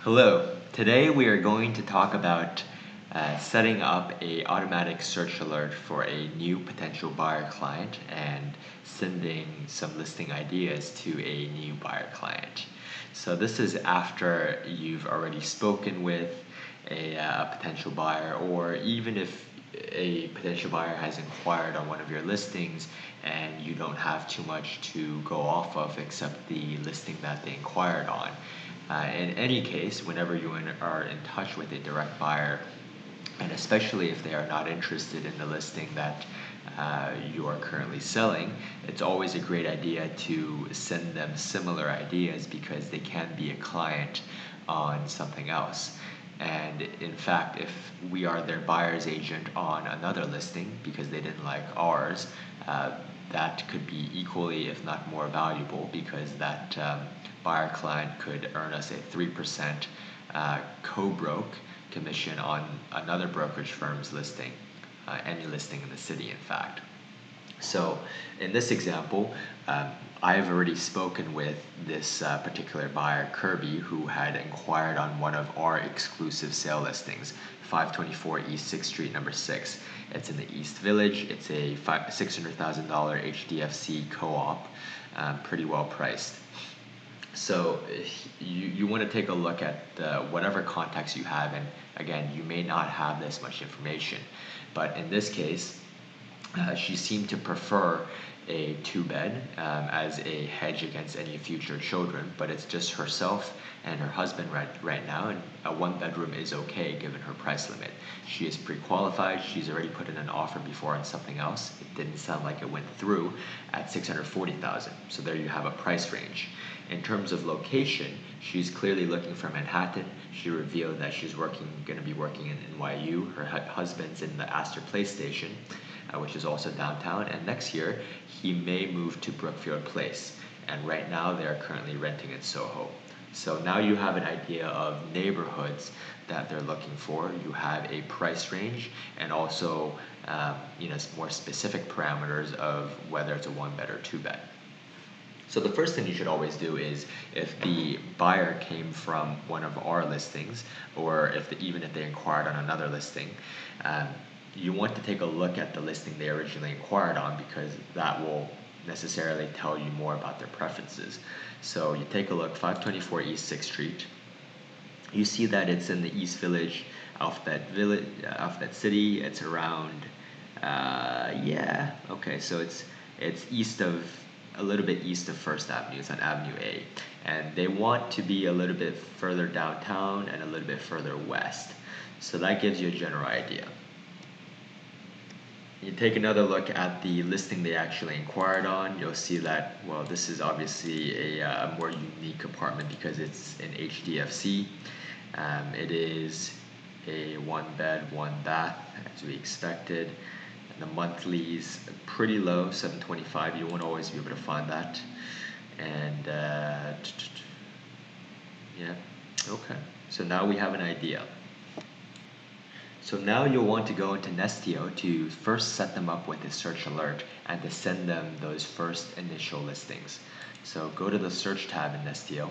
Hello, today we are going to talk about setting up a automatic search alert for a new potential buyer client and sending some listing ideas to a new buyer client. So this is after you've already spoken with a potential buyer, or even if a potential buyer has inquired on one of your listings and you don't have too much to go off of except the listing that they inquired on. In any case, whenever you are in touch with a direct buyer, and especially if they are not interested in the listing that you are currently selling, it's always a great idea to send them similar ideas because they can be a client on something else. And in fact, if we are their buyer's agent on another listing because they didn't like ours, that could be equally, if not more valuable, because that buyer client could earn us a 3% co-broke commission on another brokerage firm's listing, any listing in the city, in fact. So in this example, I've already spoken with this particular buyer, Kirby, who had inquired on one of our exclusive sale listings, 524 East 6th Street, number 6. It's in the East Village. It's a $600,000 HDFC co-op, pretty well priced. So you want to take a look at whatever context you have, and again, you may not have this much information, but in this case, she seemed to prefer a two-bed as a hedge against any future children, but it's just herself and her husband right now, and a one-bedroom is okay given her price limit. She is pre-qualified. She's already put in an offer before on something else. It didn't sound like it went through at $640,000. So there you have a price range. In terms of location, she's clearly looking for Manhattan. She revealed that she's going to be working in NYU. Her husband's in the Astor Place station, which is also downtown, and next year he may move to Brookfield Place, and right now they are currently renting in Soho. So now you have an idea of neighborhoods that they're looking for. You have a price range, and also more specific parameters of whether it's a one bed or two bed. So the first thing you should always do is, if the buyer came from one of our listings, or even if they inquired on another listing, you want to take a look at the listing they originally inquired on, because that will necessarily tell you more about their preferences. So you take a look, 524 East 6th Street. You see that it's in the East Village, Alphabet City. It's around, so it's a little bit east of First Avenue. It's on Avenue A. And they want to be a little bit further downtown and a little bit further west. So that gives you a general idea. You take another look at the listing they actually inquired on, you'll see that, well, this is obviously a more unique apartment because it's an HDFC. It is a one bed, one bath, as we expected. And the monthly's pretty low, $725. You won't always be able to find that. And yeah, okay. So now we have an idea. So now you'll want to go into Nestio to first set them up with a search alert and to send them those first initial listings. So go to the search tab in Nestio.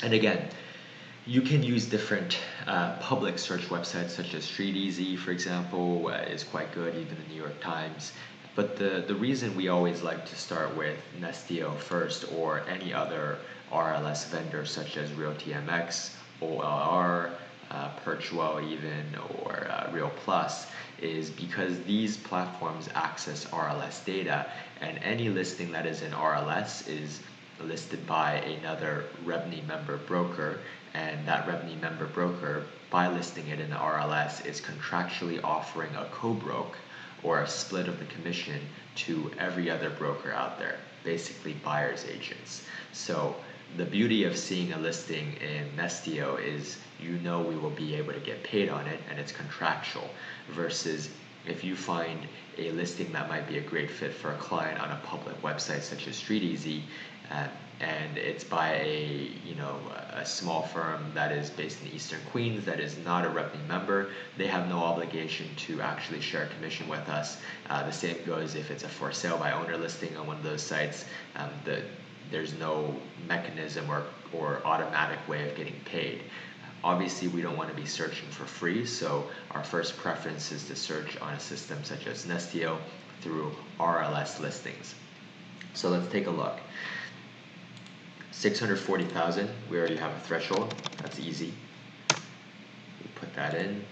And again, you can use different public search websites such as StreetEasy, for example, is quite good, even the New York Times. But the reason we always like to start with Nestio first, or any other RLS vendor such as RealtyMX, OLR, Perchwell even, or Real Plus, is because these platforms access RLS data, and any listing that is in RLS is listed by another Revenue member broker, and that Revenue member broker, by listing it in the RLS, is contractually offering a co-broke or a split of the commission to every other broker out there, basically buyer's agents. So the beauty of seeing a listing in Nestio is we will be able to get paid on it, and it's contractual, versus if you find a listing that might be a great fit for a client on a public website such as StreetEasy, and it's by a small firm that is based in Eastern Queens that is not a Revenue member, they have no obligation to actually share a commission with us. The same goes if it's a for sale by owner listing on one of those sites. there's no mechanism or automatic way of getting paid. Obviously, we don't want to be searching for free, so our first preference is to search on a system such as Nestio through RLS listings. So let's take a look. 640,000, we already have a threshold, that's easy. We put that in.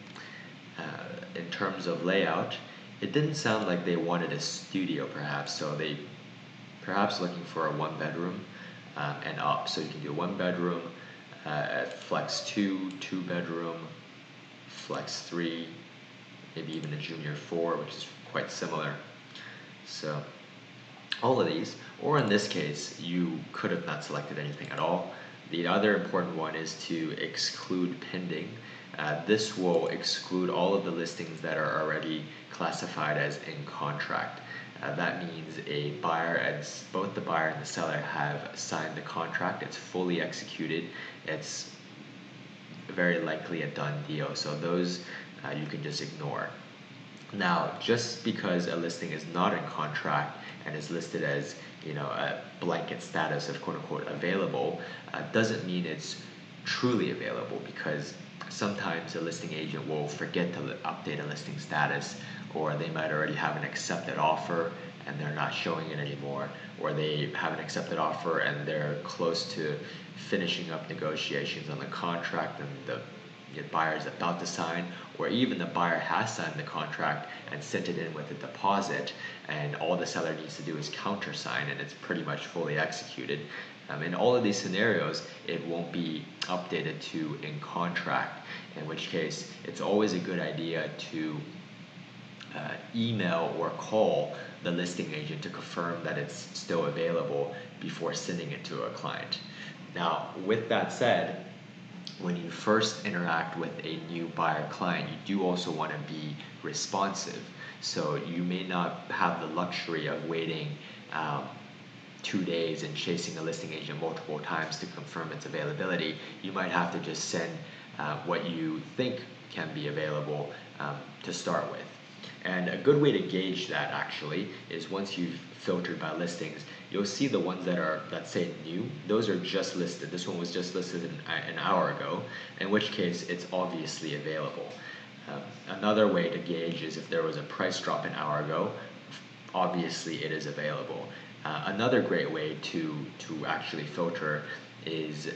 In terms of layout, it didn't sound like they wanted a studio perhaps, so they perhaps looking for a 1 bedroom and up. So you can do 1 bedroom, flex 2, 2 bedroom, flex 3, maybe even a junior 4, which is quite similar. So all of these, or in this case, you could have not selected anything at all. The other important one is to exclude pending. This will exclude all of the listings that are already classified as in contract. That means a buyer, as both the buyer and the seller have signed the contract, it's fully executed, it's very likely a done deal. So those you can just ignore. Now, just because a listing is not in contract and is listed as, a blanket status of quote-unquote available, doesn't mean it's truly available, because sometimes a listing agent will forget to update a listing status, or they might already have an accepted offer and they're not showing it anymore, or they have an accepted offer and they're close to finishing up negotiations on the contract and the buyer is about to sign, or even the buyer has signed the contract and sent it in with a deposit, and all the seller needs to do is countersign and it's pretty much fully executed. In all of these scenarios, it won't be updated to in contract, in which case it's always a good idea to email or call the listing agent to confirm that it's still available before sending it to a client. Now, with that said, when you first interact with a new buyer client, you do also want to be responsive. So you may not have the luxury of waiting 2 days and chasing a listing agent multiple times to confirm its availability. You might have to just send what you think can be available to start with. And a good way to gauge that actually is, once you've filtered by listings, you'll see the ones that are, let's say, new. Those are just listed. This one was just listed an hour ago, in which case it's obviously available. Another way to gauge is if there was a price drop an hour ago, obviously it is available. Another great way to actually filter is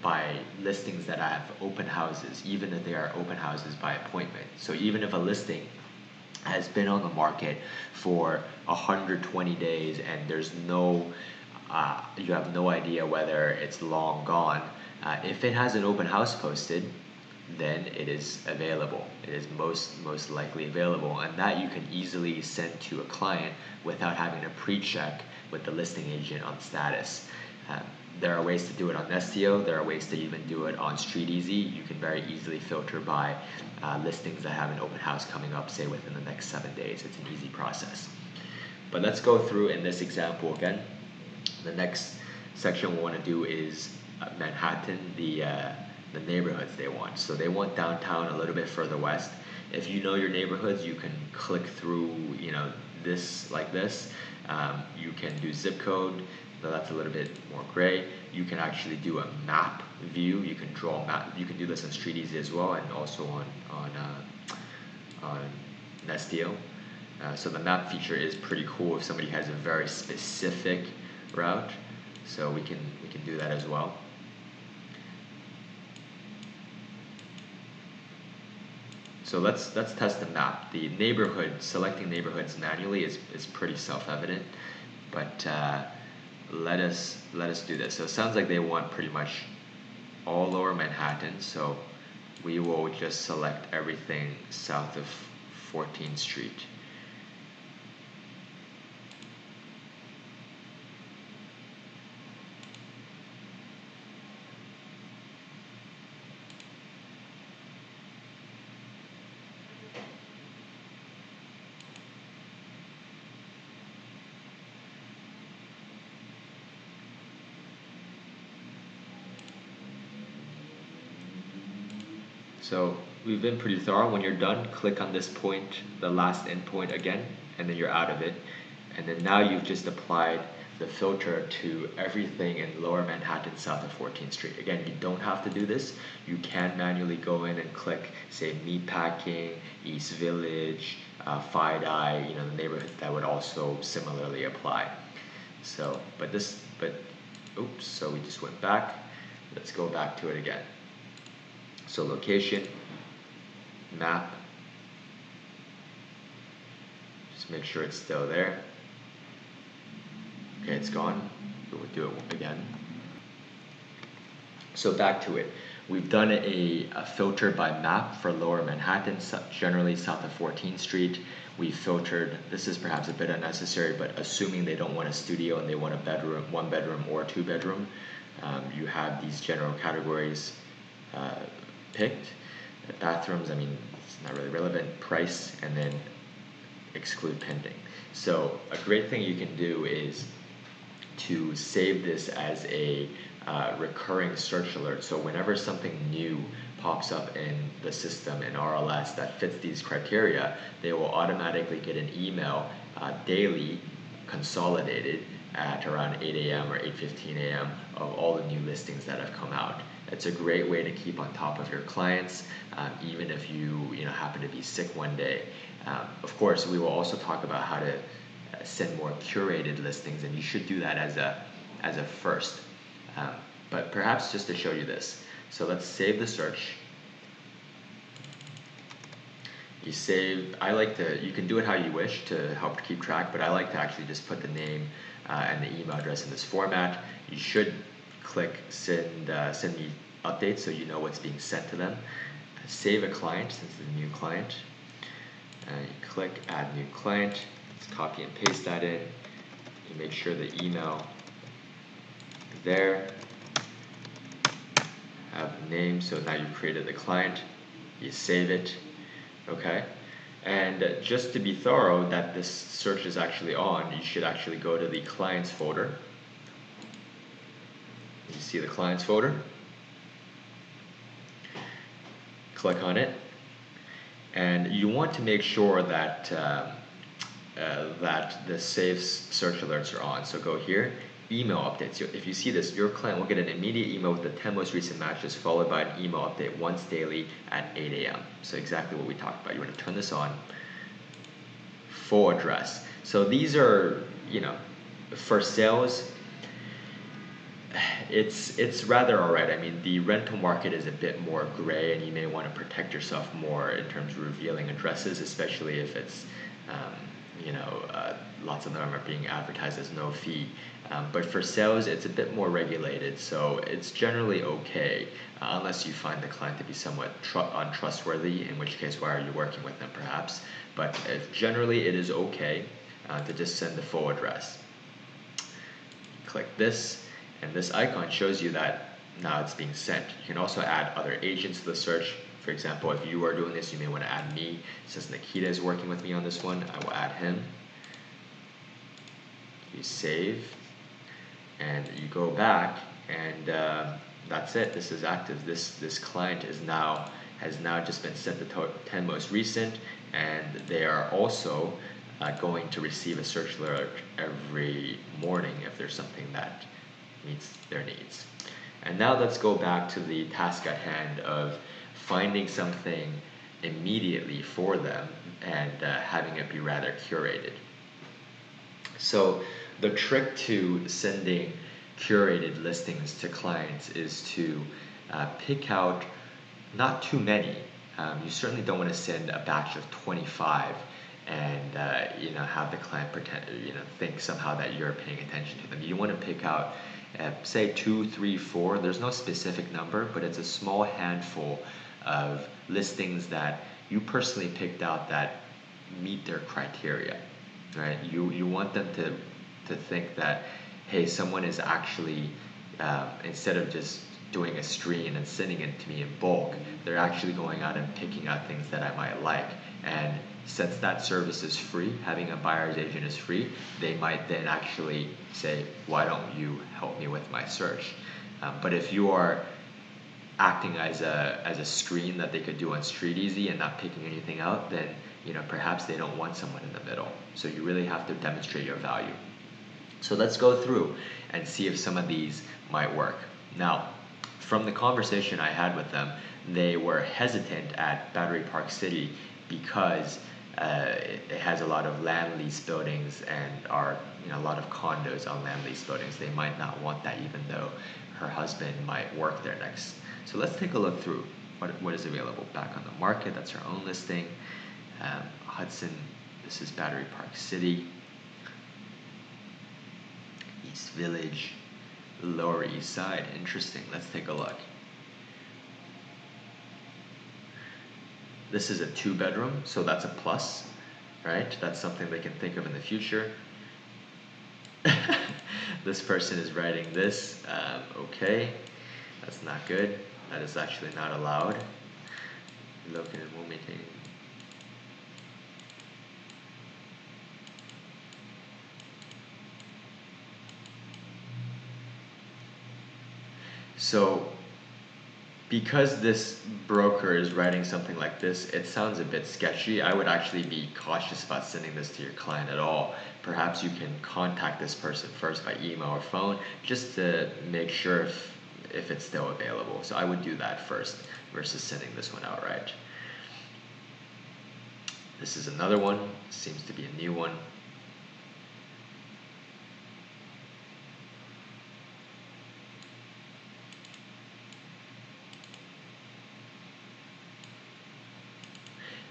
by listings that have open houses, even if they are open houses by appointment. So even if a listing has been on the market for 120 days and there's no, you have no idea whether it's long gone, if it has an open house posted, then it is available. It is most likely available, and that you can easily send to a client without having to pre-check with the listing agent on status. There are ways to do it on Nestio. There are ways to even do it on StreetEasy. You can very easily filter by listings that have an open house coming up, say within the next 7 days. It's an easy process. But let's go through in this example again. The next section we want to do is Manhattan, the neighborhoods they want. So they want downtown, a little bit further west. If you know your neighborhoods, you can click through, this like this. You can do zip code, though that's a little bit more gray. You can actually do a map view. You can draw a map. You can do this on StreetEasy as well, and also on Nestio. So the map feature is pretty cool if somebody has a very specific route. So we can do that as well. So let's test the map. The selecting neighborhoods manually is pretty self-evident, but let us do this. So it sounds like they want pretty much all lower Manhattan, so we will just select everything south of 14th Street. So we've been pretty thorough. When you're done, click on this point, the last endpoint again, and then you're out of it. And then now you've just applied the filter to everything in Lower Manhattan south of 14th Street. Again, you don't have to do this. You can manually go in and click, say, Meatpacking, East Village, FiDi, the neighborhood that would also similarly apply. So, oops, so we just went back. Let's go back to it again. So location, map, just make sure it's still there. Okay, it's gone. We'll do it again. So back to it. We've done a filter by map for Lower Manhattan, generally south of 14th Street. We filtered, this is perhaps a bit unnecessary, but assuming they don't want a studio and they want a bedroom, 1 bedroom or 2 bedroom, you have these general categories picked. The bathrooms, it's not really relevant, price, and then exclude pending. So a great thing you can do is to save this as a recurring search alert. So whenever something new pops up in the system in RLS that fits these criteria, they will automatically get an email daily, consolidated at around 8 a.m. or 8:15 a.m. of all the new listings that have come out. It's a great way to keep on top of your clients, even if you happen to be sick one day. Of course, we will also talk about how to send more curated listings, and you should do that as a first. But perhaps just to show you this. So let's save the search. You save, you can do it how you wish to help keep track, but I like to actually just put the name and the email address in this format. You should click send me updates so you know what's being sent to them. Save a client since it's a new client. You click add new client. Let's copy and paste that in. You make sure the email is there. Have the name, so now you've created the client. You save it, okay? And just to be thorough that this search is actually on, you should actually go to the clients folder. You see the clients folder? Click on it. And you want to make sure that that the save search alerts are on. So go here, email updates. If you see this, your client will get an immediate email with the 10 most recent matches followed by an email update once daily at 8 a.m. So exactly what we talked about. You want to turn this on. Full address. So these are, for sales, it's rather alright. The rental market is a bit more gray, and you may want to protect yourself more in terms of revealing addresses, especially if it's lots of them are being advertised as no fee. But for sales, it's a bit more regulated, so it's generally okay, unless you find the client to be somewhat untrustworthy, in which case, why are you working with them perhaps? But generally, it is okay to just send the full address. Click this, and this icon shows you that now it's being sent. You can also add other agents to the search. For example, if you are doing this, you may want to add me. Since Nikita is working with me on this one, I will add him. You save, and you go back, and that's it. This is active. This client has now just been sent the 10 most recent, and they are also going to receive a search alert every morning if there's something that meets their needs. And now let's go back to the task at hand of finding something immediately for them and having it be rather curated. So the trick to sending curated listings to clients is to pick out not too many. You certainly don't want to send a batch of 25 and have the client think somehow that you're paying attention to them. You want to pick out say 2, 3, 4. There's no specific number, but it's a small handful of listings that you personally picked out that meet their criteria, right? You want them to think that, hey, someone is actually instead of just doing a screen and sending it to me in bulk, they're actually going out and picking out things that I might like. And since that service is free, having a buyer's agent is free, they might then actually say, why don't you help me with my search? But if you are acting as a screen that they could do on StreetEasy and not picking anything out, then perhaps they don't want someone in the middle. So you really have to demonstrate your value. So let's go through and see if some of these might work. Now, from the conversation I had with them, they were hesitant at Battery Park City because it has a lot of land lease buildings and a lot of condos on land lease buildings. They might not want that, even though her husband might work there next. So let's take a look through what is available. Back on the market, that's her own listing. Hudson, this is Battery Park City. East Village, Lower East Side. Interesting. Let's take a look. This is a 2-bedroom, so that's a plus, right? That's something they can think of in the future. This person is writing this. Okay, that's not good. That is actually not allowed. Located and will maintain. So, because this broker is writing something like this, it sounds a bit sketchy. I would actually be cautious about sending this to your client at all. Perhaps you can contact this person first by email or phone just to make sure if it's still available. So I would do that first versus sending this one outright. This is another one. Seems to be a new one.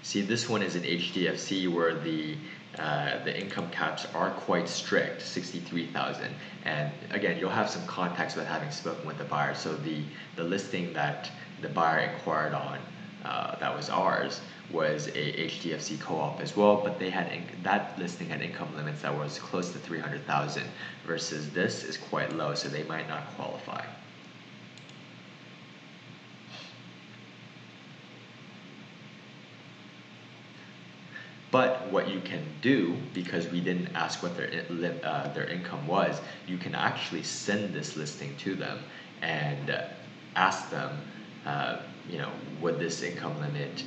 See, this one is an HDFC where the income caps are quite strict, 63,000. And again, you'll have some context with having spoken with the buyer. So the listing that the buyer inquired on, that was ours, was a HDFC co-op as well, but they had that listing had income limits that was close to 300,000 versus this is quite low, so they might not qualify. But what you can do, because we didn't ask what their income was, you can actually send this listing to them and ask them, would this income limit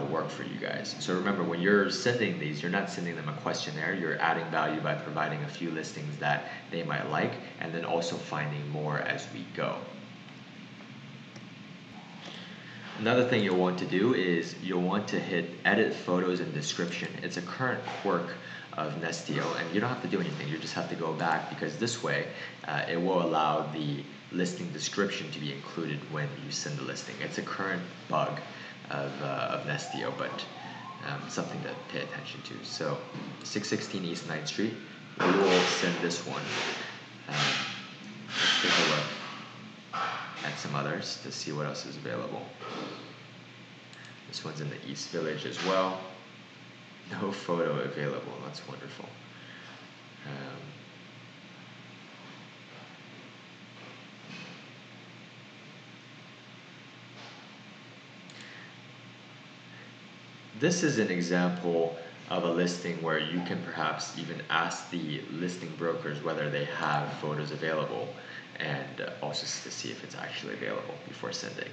work for you guys? So remember, when you're sending these, you're not sending them a questionnaire. You're adding value by providing a few listings that they might like, and then also finding more as we go. Another thing you'll want to do is you'll want to hit edit photos and description. It's a current quirk of Nestio, and you don't have to do anything. You just have to go back, because this way it will allow the listing description to be included when you send the listing. It's a current bug of Nestio, but something to pay attention to. So 616 East 9th Street, we will send this one. Let's take a look at some others to see what else is available. This one's in the East Village as well. No photo available. That's wonderful. This is an example of a listing where you can perhaps even ask the listing brokers whether they have photos available, and also to see if it's actually available before sending.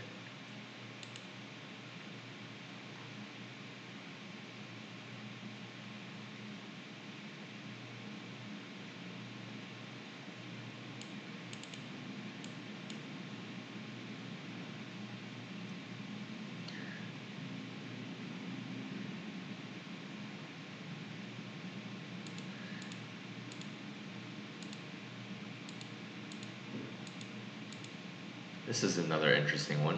This is another interesting one.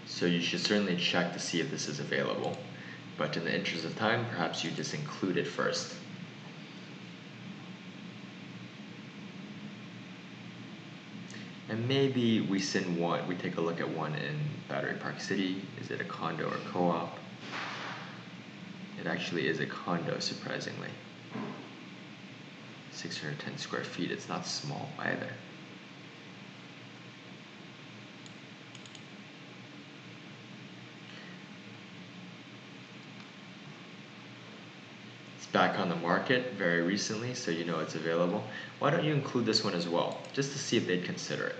So you should certainly check to see if this is available. But in the interest of time, perhaps you just include it first. And maybe we take a look at one in Battery Park City. Is it a condo or co-op? It actually is a condo, surprisingly. 610 square feet, it's not small either. It's back on the market very recently, so you know it's available. Why don't you include this one as well, just to see if they'd consider it.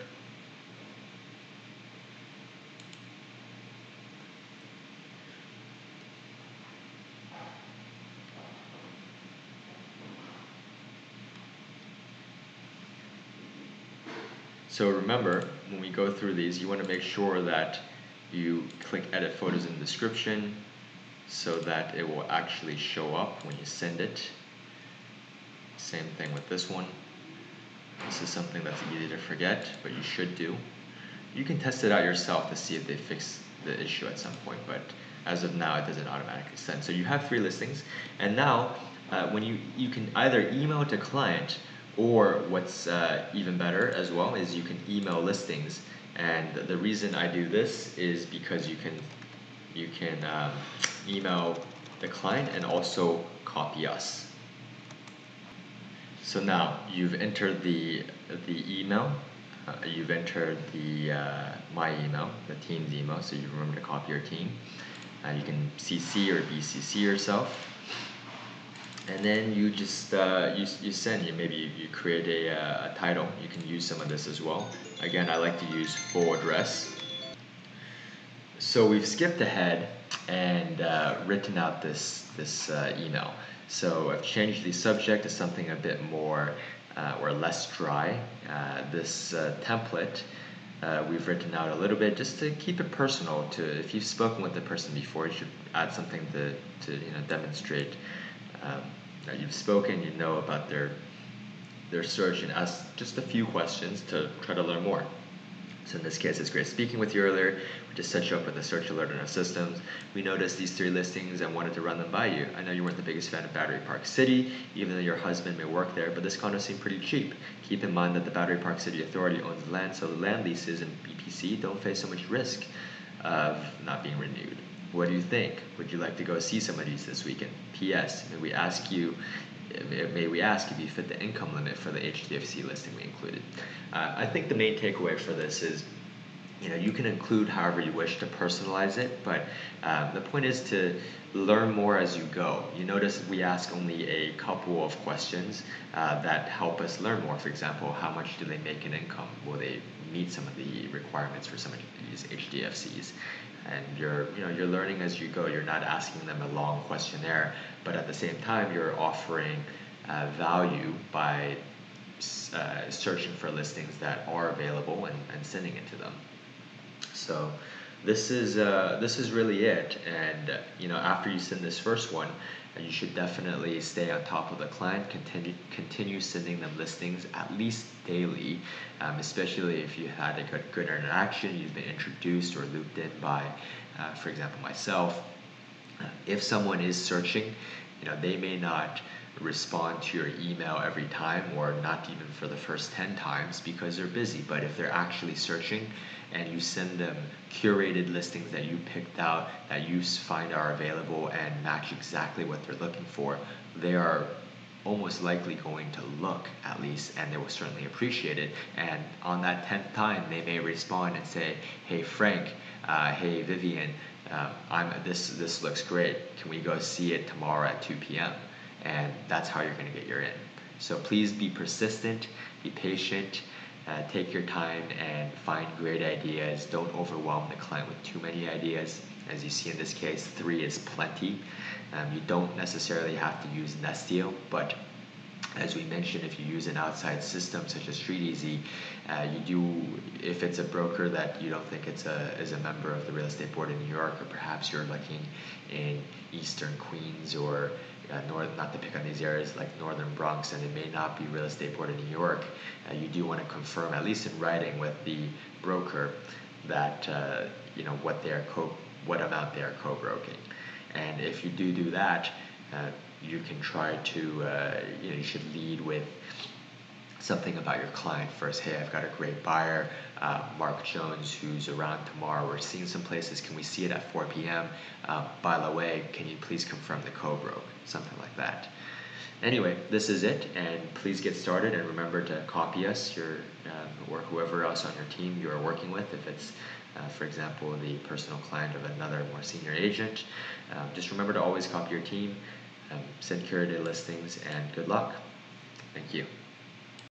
So remember, when we go through these, you want to make sure that you click edit photos in the description so that it will actually show up when you send it. Same thing with this one. This is something that's easy to forget, but you should do. You can test it out yourself to see if they fix the issue at some point, but as of now, it doesn't automatically send. So you have 3 listings, and now when you can either email to client, or what's even better as well is you can email listings. And the reason I do this is because you can email the client and also copy us. So now you've entered the email, you've entered the my email, the team's email, so you remember to copy your team. You can CC or BCC yourself, and then you just you send. Maybe you create a title. You can use some of this as well. Again, I like to use full address. So we've skipped ahead and written out this email. So I've changed the subject to something a bit more or less dry. This template we've written out a little bit just to keep it personal. If you've spoken with the person before, you should add something to demonstrate that you've spoken, you know about their search, and ask just a few questions to try to learn more. So in this case, it's great speaking with you earlier. We just set you up with a search alert in our systems. We noticed these 3 listings and wanted to run them by you. I know you weren't the biggest fan of Battery Park City, even though your husband may work there, but this condo seemed pretty cheap. Keep in mind that the Battery Park City Authority owns the land, so the land leases and BPC don't face so much risk of not being renewed. What do you think? Would you like to go see some of these this weekend? P.S. May we ask if you fit the income limit for the HDFC listing we included. I think the main takeaway for this is, you can include however you wish to personalize it, but the point is to learn more as you go. You notice we ask only a couple of questions that help us learn more. For example, how much do they make in income? Will they meet some of the requirements for some of these HDFCs? And you're learning as you go. You're not asking them a long questionnaire, but at the same time, you're offering value by searching for listings that are available and sending it to them. So this is really it. And after you send this first one, you should definitely stay on top of the client. Continue sending them listings at least daily, especially if you had a good interaction, you've been introduced or looped in by, for example, myself. If someone is searching, they may not respond to your email every time, or not even for the first 10 times because they're busy. But if they're actually searching and you send them curated listings that you picked out, that you find are available and match exactly what they're looking for, they are almost likely going to look, at least, and they will certainly appreciate it. And on that 10th time, they may respond and say, hey Frank, hey Vivian, this looks great. Can we go see it tomorrow at 2 p.m.? And that's how you're going to get your in. So please be persistent, be patient, take your time and find great ideas. Don't overwhelm the client with too many ideas. As you see in this case, 3 is plenty. You don't necessarily have to use Nestio, but as we mentioned, if you use an outside system such as StreetEasy, if it's a broker that you don't think is a member of the real estate board in New York, or perhaps you're looking in Eastern Queens or not to pick on these areas like Northern Bronx, and it may not be real estate board in New York, you do want to confirm, at least in writing, with the broker that what amount they are co-broking. And if you do that, you can try to, you should lead with something about your client first. Hey, I've got a great buyer, Mark Jones, who's around tomorrow. We're seeing some places. Can we see it at 4 p.m.? By the way, can you please confirm the co-broke? Something like that. Anyway, this is it, and please get started, and remember to copy us, or whoever else on your team you are working with, if it's, for example, the personal client of another more senior agent. Just remember to always copy your team, send curated listings, and good luck. Thank you.